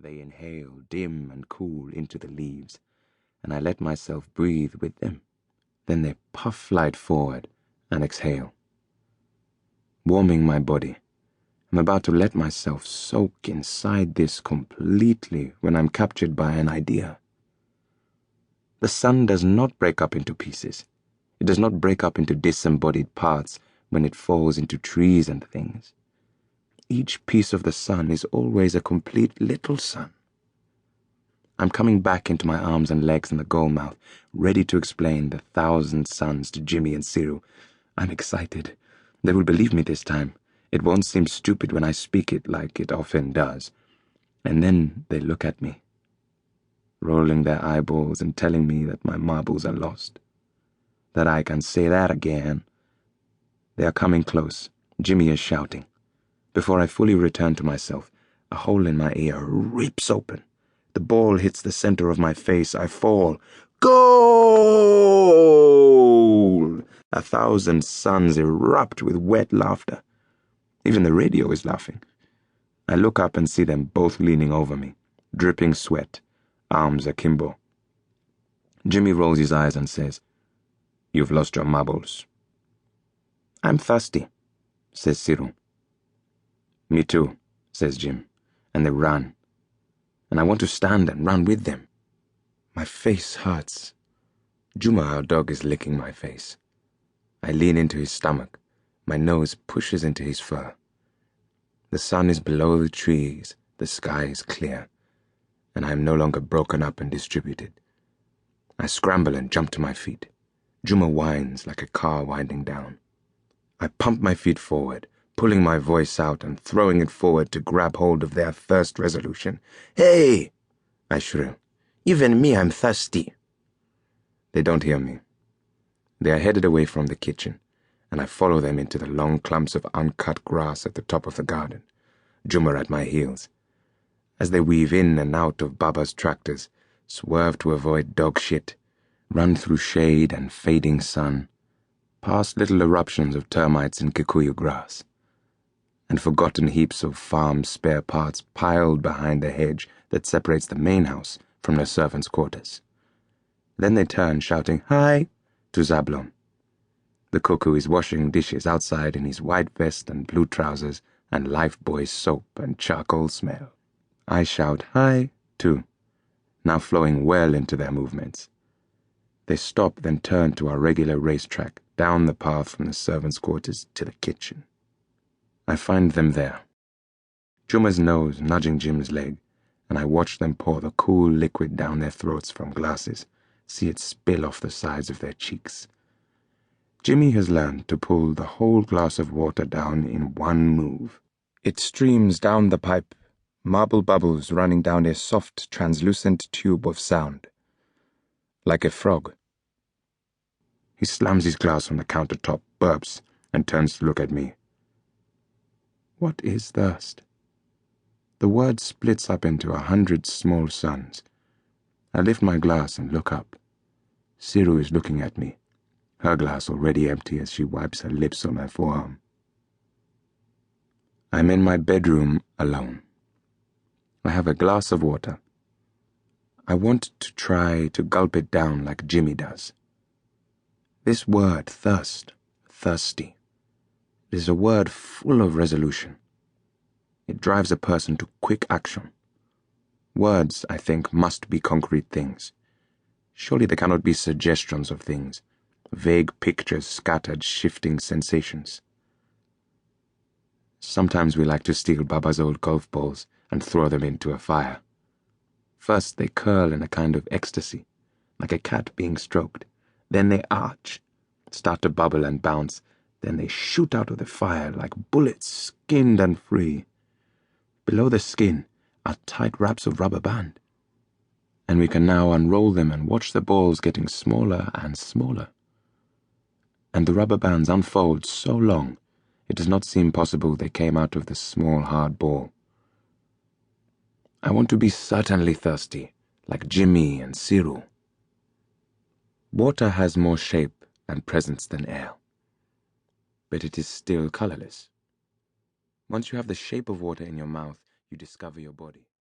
They inhale, dim and cool, into the leaves, and I let myself breathe with them. Then they puff light forward and exhale. Warming my body, I'm about to let myself soak inside this completely when I'm captured by an idea. The sun does not break up into pieces. It does not break up into disembodied parts when it falls into trees and things. Each piece of the sun is always a complete little sun. I'm coming back into my arms and legs in the goal mouth, ready to explain the 1,000 suns to Jimmy and Cyril. I'm excited. They will believe me this time. It won't seem stupid when I speak it like it often does. And then they look at me, rolling their eyeballs and telling me that my marbles are lost. That I can say that again. They are coming close. Jimmy is shouting. Before I fully return to myself, a hole in my ear rips open. The ball hits the center of my face. I fall. Goal! 1,000 suns erupt with wet laughter. Even the radio is laughing. I look up and see them both leaning over me, dripping sweat, arms akimbo. Jimmy rolls his eyes and says, "You've lost your marbles." "I'm thirsty," says Cyril. "Me too," says Jim, and they run. And I want to stand and run with them. My face hurts. Juma, our dog, is licking my face. I lean into his stomach. My nose pushes into his fur. The sun is below the trees, the sky is clear, and I am no longer broken up and distributed. I scramble and jump to my feet. Juma whines like a car winding down. I pump my feet forward, pulling my voice out and throwing it forward to grab hold of their thirst resolution. "Hey!" I shrill. "Even me, I'm thirsty." They don't hear me. They are headed away from the kitchen, and I follow them into the long clumps of uncut grass at the top of the garden, Juma at my heels. As they weave in and out of Baba's tractors, swerve to avoid dog shit, run through shade and fading sun, past little eruptions of termites in Kikuyu grass, and forgotten heaps of farm spare parts piled behind the hedge that separates the main house from the servants' quarters. Then they turn, shouting, "Hi!" to Zablon. The cuckoo is washing dishes outside in his white vest and blue trousers and Lifebuoy soap and charcoal smell. I shout, "Hi!" too, now flowing well into their movements. They stop, then turn to our regular racetrack, down the path from the servants' quarters to the kitchen. I find them there. Juma's nose nudging Jim's leg, and I watch them pour the cool liquid down their throats from glasses, see it spill off the sides of their cheeks. Jimmy has learned to pull the whole glass of water down in one move. It streams down the pipe, marble bubbles running down a soft, translucent tube of sound. Like a frog. He slams his glass on the countertop, burps, and turns to look at me. What is thirst? The word splits up into 100 small suns. I lift my glass and look up. Cyril is looking at me, her glass already empty as she wipes her lips on my forearm. I'm in my bedroom alone. I have a glass of water. I want to try to gulp it down like Jimmy does. This word, thirst, thirsty, is a word full of resolution. It drives a person to quick action. Words, I think, must be concrete things. Surely they cannot be suggestions of things, vague pictures scattered, shifting sensations. Sometimes we like to steal Baba's old golf balls and throw them into a fire. First they curl in a kind of ecstasy, like a cat being stroked. Then they arch, start to bubble and bounce. Then they shoot out of the fire like bullets, skinned and free. Below the skin are tight wraps of rubber band, and we can now unroll them and watch the balls getting smaller and smaller. And the rubber bands unfold so long, it does not seem possible they came out of the small hard ball. I want to be certainly thirsty, like Jimmy and Cyril. Water has more shape and presence than air, but it is still colorless. Once you have the shape of water in your mouth, you discover your body.